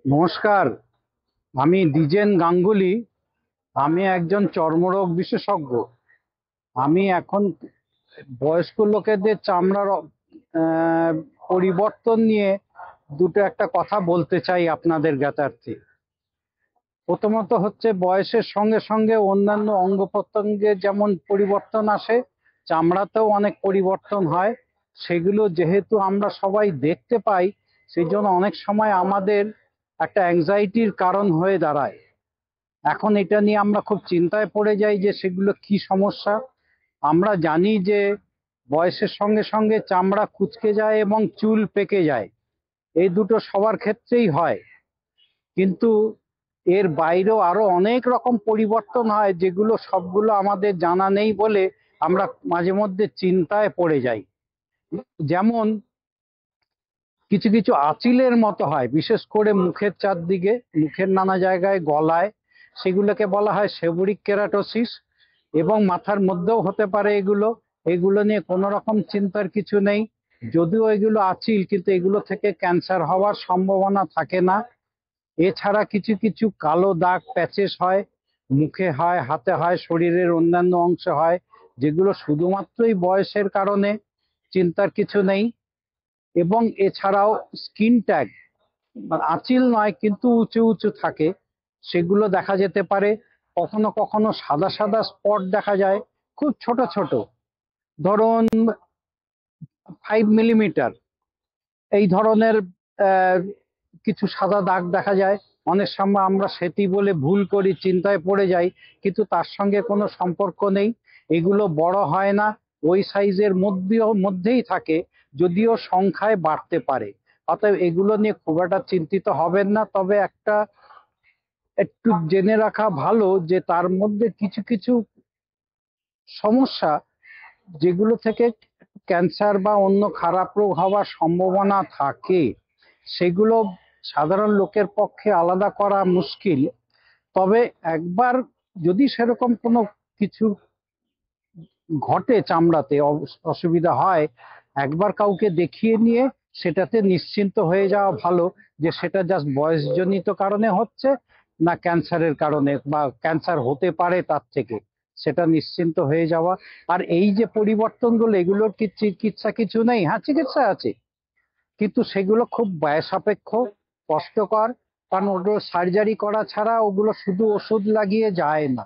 নমস্কার। আমি দ্বিজেন গাঙ্গুলি। আমি একজন চর্মরোগ বিশেষজ্ঞ। আমি এখন বয়স্ক লোকেদের চামড়ার আহ, পরিবর্তন নিয়ে দুটো একটা কথা বলতে চাই আপনাদের জ্ঞাতার্থে। প্রথমত হচ্ছে, বয়সের সঙ্গে সঙ্গে অন্যান্য অঙ্গ প্রত্যঙ্গে যেমন পরিবর্তন আসে, চামড়াতেও অনেক পরিবর্তন হয়। সেগুলো যেহেতু আমরা সবাই দেখতে পাই, সেই জন্য অনেক সময় আমাদের একটা অ্যাংজাইটির কারণ হয়ে দাঁড়ায়। এখন এটা নিয়ে আমরা খুব চিন্তায় পড়ে যাই যে সেগুলো কি সমস্যা। আমরা জানি যে বয়সের সঙ্গে সঙ্গে চামড়া কুঁচকে যায় এবং চুল পেকে যায়, এই দুটো সবার ক্ষেত্রেই হয়। কিন্তু এর বাইরেও আরো অনেক রকম পরিবর্তন হয়, যেগুলো সবগুলো আমাদের জানা নেই বলে আমরা মাঝে মধ্যে চিন্তায় পড়ে যাই। যেমন কিছু কিছু আঁচিলের মতো হয়, বিশেষ করে মুখের চারদিকে, মুখের নানা জায়গায়, গলায়, সেগুলোকে বলা হয় সেবরিক কেরাটোসিস। এবং মাথার মধ্যেও হতে পারে এগুলো। এগুলো নিয়ে কোনো রকম চিন্তার কিছু নেই। যদিও এগুলো আঁচিল, কিন্তু এগুলো থেকে ক্যান্সার হওয়ার সম্ভাবনা থাকে না। এছাড়া কিছু কিছু কালো দাগ প্যাচেস হয়, মুখে হয়, হাতে হয়, শরীরের অন্যান্য অংশে হয়, যেগুলো শুধুমাত্রই বয়সের কারণে, চিন্তার কিছু নেই। এবং এছাড়াও স্কিন ট্যাগ, আঁচিল নয় কিন্তু উঁচু উঁচু থাকে, সেগুলো দেখা যেতে পারে। কখনো কখনো সাদা সাদা স্পট দেখা যায়, খুব ছোট ছোট, ধরুন 5 মিলিমিটার এই ধরনের আহ, কিছু সাদা দাগ দেখা যায়। অনেক সময় আমরা সেটি বলে ভুল করি, চিন্তায় পড়ে যাই, কিন্তু তার সঙ্গে কোনো সম্পর্ক নেই। এগুলো বড় হয় না, ওই সাইজের মধ্যেই থাকে, যদিও সংখ্যায় বাড়তে পারে। অতএব এগুলো নিয়ে খুব একটা চিন্তিত হবেন না। তবে একটু জেনে রাখা ভালো যে তার মধ্যে কিছু কিছু সমস্যা, যেগুলো থেকে ক্যান্সার বা অন্য খারাপ রোগ হওয়ার সম্ভাবনা থাকে, সেগুলো সাধারণ লোকের পক্ষে আলাদা করা মুশকিল। তবে একবার যদি সেরকম কোনো কিছু ঘটে, চামড়াতে অসুবিধা হয়, একবার কাউকে দেখিয়ে নিয়ে সেটাতে নিশ্চিন্ত হয়ে যাওয়া ভালো, যে সেটা জাস্ট বয়সজনিত কারণে হচ্ছে না ক্যান্সারের কারণে, বা ক্যান্সার হতে পারে তার থেকে, সেটা নিশ্চিন্ত হয়ে যাওয়া। আর এই যে পরিবর্তনগুলো, এগুলোর কি চিকিৎসা কিছু নেই? হ্যাঁ, চিকিৎসা আছে, কিন্তু সেগুলো খুব ব্যয় সাপেক্ষ, কষ্টকর। কারণ ওগুলো সার্জারি করা ছাড়া ওগুলো শুধু ওষুধ লাগিয়ে যায় না।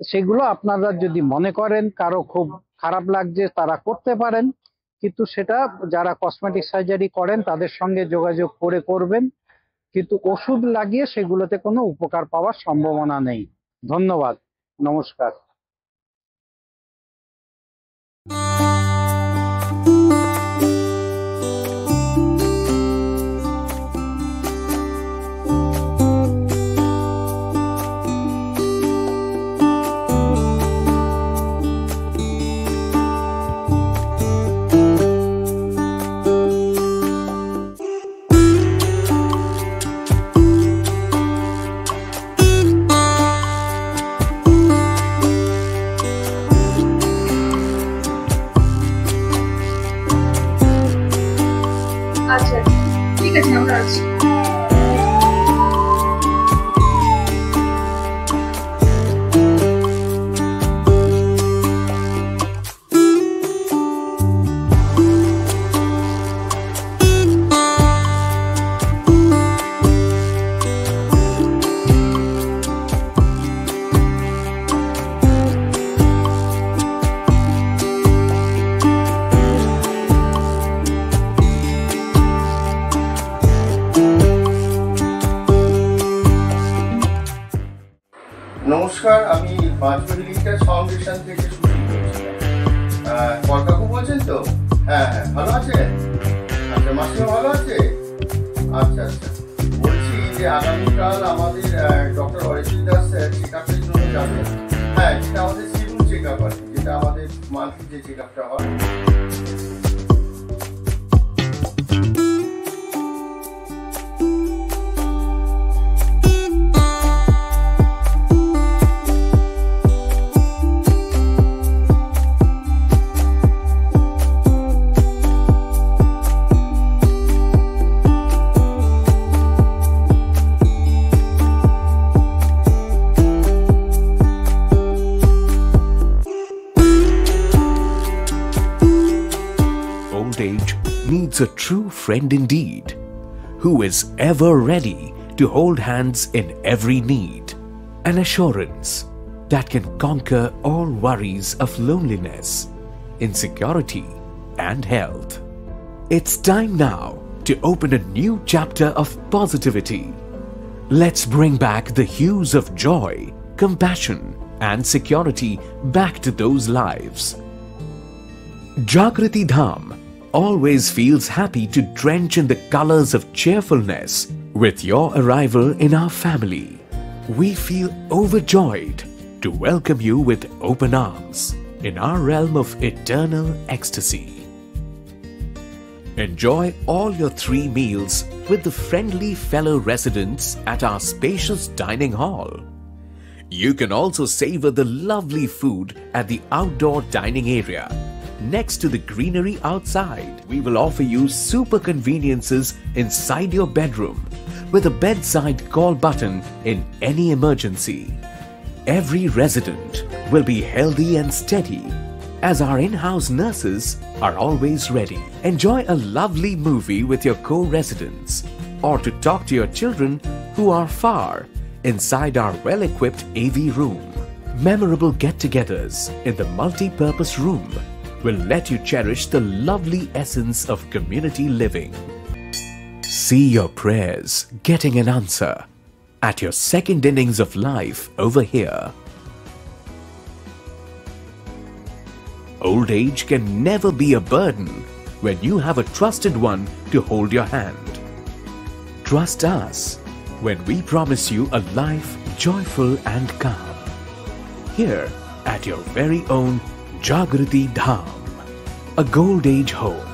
সেগুলো আপনারা যদি মনে করেন কারো খুব খারাপ লাগছে, তারা করতে পারেন, কিন্তু সেটা যারা কসমেটিক সার্জারি করেন তাদের সঙ্গে যোগাযোগ করে করবেন। কিন্তু ওষুধ লাগিয়ে সেগুলোতে কোনো উপকার পাওয়ার সম্ভাবনা নেই। ধন্যবাদ। নমস্কার। আচ্ছা, ঠিক আছে, আমরা আছি। নমস্কার, আমি বাজপেয়ী লিটার ফাউন্ডেশন থেকে শুরু করছিলাম। কর্কাকু বলছেন তো? হ্যাঁ হ্যাঁ, ভালো আছেন? আচ্ছা, মাসিমা ভালো আছে? আচ্ছা আচ্ছা, বলছি যে আগামীকাল আমাদের ডক্টর অরিজিৎ দাস চেক আপের জন্য যাবেন। হ্যাঁ, যেটা আমাদের সিভিল চেক আপ আছে, যেটা আমাদের মান্থলি যে চেক আপটা হয়। old age needs a true friend indeed, who is ever ready to hold hands in every need. An assurance that can conquer all worries of loneliness, insecurity, and health. It's time now to open a new chapter of positivity. Let's bring back the hues of joy, compassion, and security back to those lives. Jagriti Dham always feels happy to drench in the colors of cheerfulness with your arrival in our family. We feel overjoyed to welcome you with open arms in our realm of eternal ecstasy. Enjoy all your 3 meals with the friendly fellow residents at our spacious dining hall. You can also savor the lovely food at the outdoor dining area. Next to the greenery outside, we will offer you super conveniences inside your bedroom with a bedside call button in any emergency. Every resident will be healthy and steady as our in-house nurses are always ready. Enjoy a lovely movie with your co-residents or to talk to your children who are far inside our well-equipped AV room. Memorable get-togethers in the multi-purpose room will let you cherish the lovely essence of community living. See your prayers getting an answer at your second innings of life over here. Old age can never be a burden when you have a trusted one to hold your hand. Trust us when we promise you a life joyful and calm. Here at your very own Jagriti Dham, a Gold Age home.